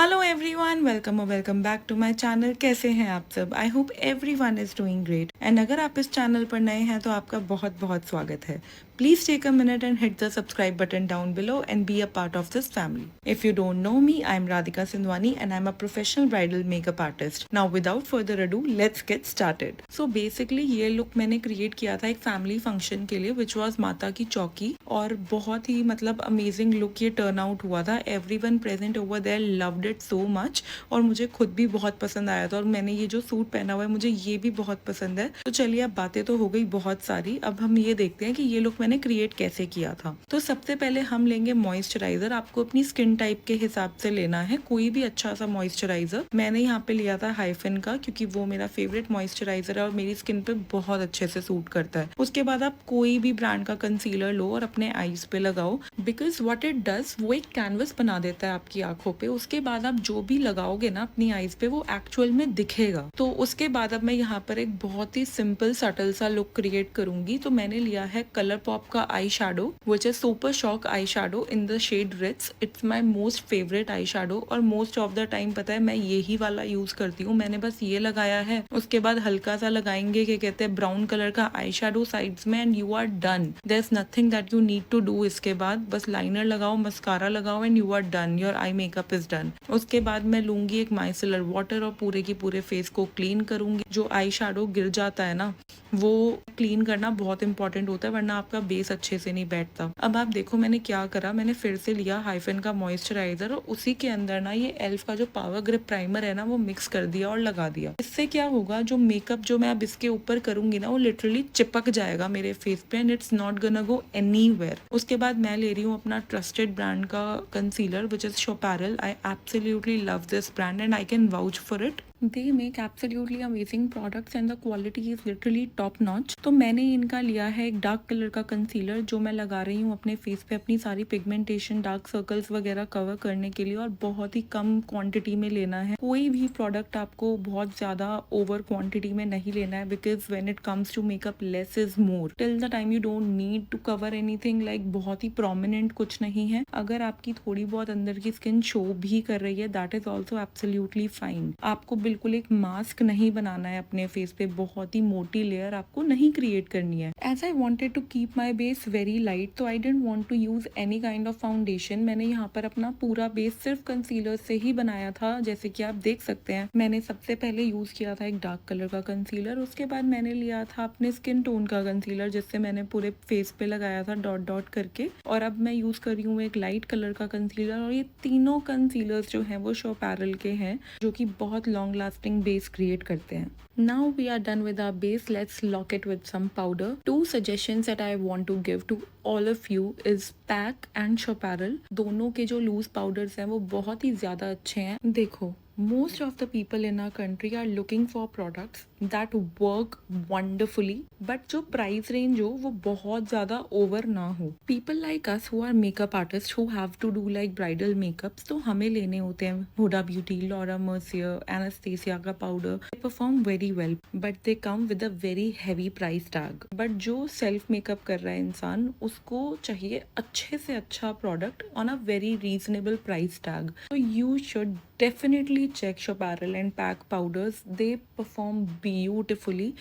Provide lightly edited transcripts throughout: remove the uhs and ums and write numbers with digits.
Hello everyone, welcome back to my channel. कैसे हैं आप सब? I hope everyone is doing great. And अगर आप इस चैनल पर नए हैं तो आपका बहुत बहुत स्वागत है। Please take a minute and hit the subscribe button down below and be a part of this family. If you don't know me, I am Radhika Sindhwani and I am a professional bridal makeup artist. Now without further ado, let's get started. So basically ये look मैंने create किया था एक family function के लिए, which was माता की चौकी। और बहुत ही मतलब अमेजिंग लुक ये टर्न आउट हुआ था। Everyone present over their loved it so much और मुझे खुद भी बहुत पसंद आया था। और मैंने ये जो सूट पहना हुआ है, मुझे ये भी बहुत पसंद है। तो चलिए, अब बातें तो हो गई बहुत सारी, अब हम ये देखते हैं कि ये लुक मैंने क्रिएट कैसे किया था। तो सबसे पहले हम लेंगे मॉइस्चराइजर। आपको अपनी स्किन टाइप के हिसाब से लेना है कोई भी अच्छा सा मॉइस्चराइजर। मैंने यहाँ पे लिया था हाइफन का, क्योंकि वो मेरा फेवरेट मॉइस्चराइजर है और मेरी स्किन पे बहुत अच्छे से सूट करता है। उसके बाद आप कोई भी ब्रांड का कंसीलर लो और अपने आईज पे लगाओ, बिकॉज व्हाट इट डज, वो एक कैनवस बना देता है आपकी आंखों पे। उसके बाद आप जो भी लगाओगे ना अपनी आईज पे, वो एक्चुअल में दिखेगा। तो उसके बाद अब मैं यहाँ पर एक बहुत ही सिंपल सटल सा लुक क्रिएट करूंगी। तो मैंने लिया है कलर पॉप का eye shadow, which is super shock eye shadow in the shade Ritz. It's my most favourite eye shadow और मोस्ट ऑफ द टाइम पता है मैं यही वाला यूज करती हूँ। मैंने बस ये लगाया है, उसके बाद हल्का सा लगाएंगे क्या कहते हैं ब्राउन कलर का आई शैडो साइड्स में, and you are done. There is nothing that you need to do. इसके बाद बस लाइनर लगाओ, मस्कारा लगाओ and you are done, your eye makeup is done. उसके बाद मैं लूंगी एक माइसेलर वाटर और पूरे की पूरे फेस को क्लीन करूंगी। जो आई शैडो गिर जाता है ना, वो क्लीन करना बहुत इंपॉर्टेंट होता है, वरना आपका बेस अच्छे से नहीं बैठता। अब आप देखो मैंने क्या करा, मैंने फिर से लिया हाइफन का मॉइस्चराइजर और उसी के अंदर ना ये एल्फ का जो पावर ग्रिप प्राइमर है ना, वो मिक्स कर दिया और लगा दिया। इससे क्या होगा, जो मेकअप जो मैं अब इसके ऊपर करूंगी ना, वो लिटरली चिपक जाएगा मेरे फेस पे and it's not gonna go anywhere. उसके बाद मैं ले रही हूँ अपना ट्रस्टेड ब्रांड का कंसीलर, विच इज शोपैरल। I absolutely love this brand and I can vouch for it. They make absolutely amazing products and the quality is literally top notch। तो मैंने इनका लिया है एक डार्क कलर का कंसीलर, जो मैं लगा रही हूँ अपने फेस पे अपनी सारी पिगमेंटेशन, डार्क सर्कल्स वगैरह कवर करने के लिए। और बहुत ही कम क्वांटिटी में लेना है। कोई भी प्रोडक्ट आपको बहुत ज्यादा ओवर क्वांटिटी में नहीं लेना है, because when it comes to makeup less is more. Till the time you don't need to cover anything like बहुत ही प्रोमिनेंट कुछ नहीं है। अगर आपकी थोड़ी बहुत अंदर की स्किन शो भी कर रही है, that is also absolutely fine. आपको बिल्कुल एक मास्क नहीं बनाना है अपने फेस पे, बहुत ही मोटी लेयर आपको नहीं क्रिएट करनी है। As I wanted to keep my base very light, तो I don't want to use any kind of foundation. मैंने यहाँ पर अपना पूरा बेस सिर्फ कंसीलर से ही बनाया था, जैसे कि आप देख सकते हैं। मैंने सबसे पहले यूज किया था एक डार्क कलर का कंसीलर, उसके बाद मैंने लिया था अपने स्किन टोन का कंसीलर, जिससे मैंने पूरे फेस पे लगाया था डॉट डॉट करके। और अब मैं यूज कर रही हूँ एक लाइट कलर का कंसीलर। और ये तीनों कंसीलर्स जो हैं वो शोपैरल के हैं, जो कि बहुत लॉन्ग लास्टिंग बेस क्रिएट करते हैं। Now we are done with our base. Let's lock it with some powder. Two suggestions that I want to give to all of you is PAC and Chaparral. दोनों के जो loose powders हैं वो बहुत ही ज्यादा अच्छे हैं। देखो, most of the people in our country are looking for products that work wonderfully, but जो प्राइस रेंज हो वो बहुत ज्यादा ओवर ना हो। People like us who are makeup artists who have to do like bridal makeups, तो हमें लेने होते हैं Huda Beauty, Laura Mercier, Anastasia का powder. They perform very well, but they come with a very heavy price tag. But जो self makeup कर रहा है इंसान, उसको चाहिए अच्छे से अच्छा product on a very reasonable price tag. So you should definitely check Chaparral and PAC powders. They perform beautifully.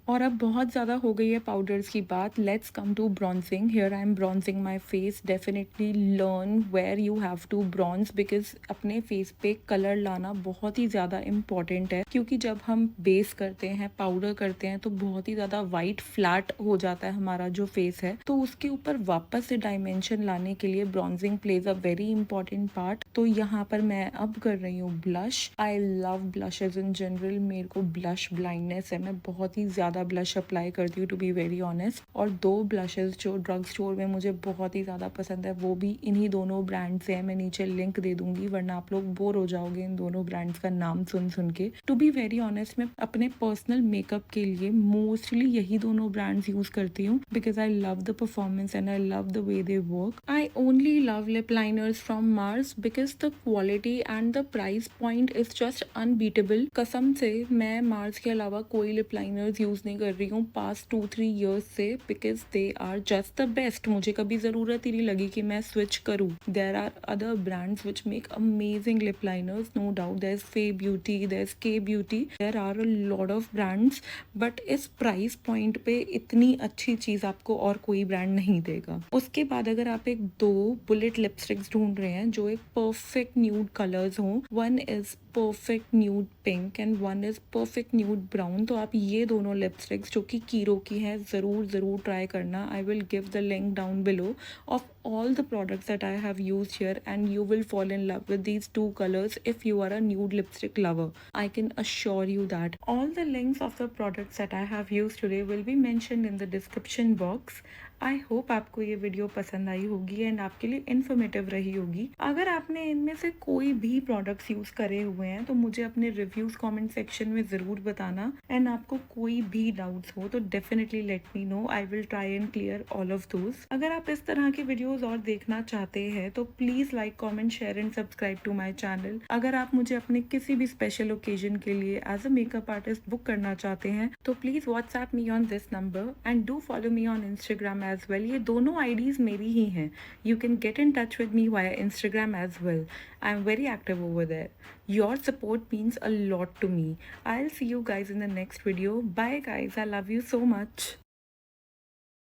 और अब बहुत ज़्यादा हो गई है पाउडर्स की बात। Let's come to bronzing. Here I am bronzing my face. Definitely learn where you have to bronze, because अपने फेस पे कलर लाना बहुत ही ज़्यादा इम्पॉर्टेंट है। क्योंकि जब हम बेस करते हैं, पाउडर करते हैं, तो बहुत ही ज़्यादा वाइट फ्लैट हो जाता है हमारा जो फेस है। तो उसके ऊपर वापस से डायमेंशन लाने के लिए bronzing plays a very important part. तो यहाँ पर मैं अब कर रही हूँ blush. I love blushes in general. मेरे को ब्लश ब्लाइंडनेस है, मैं बहुत ही ज़्यादा ब्लश अप्लाई करती हूँ टू बी वेरी ऑनेस्ट। और दो ब्लशेस जो ड्रग स्टोर में मुझे बहुत ही ज़्यादा पसंद है, वो भी इन्हीं दोनों ब्रांड से है। मैं नीचे लिंक दे दूंगी, वरना आप लोग बोर हो जाओगे इन दोनों ब्रांड्स का नाम सुन सुन के। टू बी वेरी ऑनेस्ट, मैं अपने पर्सनल मेकअप के लिए मोस्टली यही दोनों ब्रांड्स यूज करती हूँ, because I love the performance and I love the way they work. I only love lip liners from Mars, because the quality and the price point is just unbeatable. कसम से मैं Mars के अलावा कोई lip liners use नहीं कर रही हूँ पास्ट 2-3 ईयर्स से, because they are just the best. मुझे कभी ज़रूरत ही नहीं लगी कि मैं स्विच करूँ। There are other brands which make amazing lip liners, no doubt. There is Fae Beauty, there is Kay Beauty, there are a lot of brands, but इस price point पे इतनी अच्छी चीज़ आपको और कोई ब्रांड नहीं देगा। उसके बाद अगर आप एक 2 बुलेट लिपस्टिक्स ढूंढ रहे हैं जो एक परफेक्ट न्यूड कलर्स हों, one is perfect nude pink and one is perfect nude brown, तो आप ये दोनों लिपस्टिक्स जो कि कीरो की हैं ज़रूर ट्राई करना। I will give the link down below of all the products that I have used here, and you will fall in love with these two colors if you are a nude lipstick lover. I can assure you that. All the links of the products that I have used today will be mentioned in the description box. I hope आपको ये video पसंद आई होगी and आपके लिए informative रही होगी। अगर आपने इनमें से कोई भी प्रोडक्ट्स यूज़ करे हुए हैं तो मुझे अपने रिव्यूज़ कमेंट सेक्शन में ज़रूर बताना, एंड आपको कोई भी डाउट्स हो तो definitely let me know. I will try and clear all of those. अगर आप इस तरह के वीडियोज़ और देखना चाहते हैं तो please like, comment, share and subscribe to my channel. अगर आप मुझे अपने किसी भी स्पेशल ओकेजन के लिए as a makeup artist book करना चाहते हैं तो please WhatsApp me on this number and do follow me on Instagram as well. ये दोनों आईडीज मेरी ही हैं। You can get in touch with me via Instagram as well. I am very active over there. Your support means a lot to me. I'll see you guys in the next video. Bye guys. I love you so much.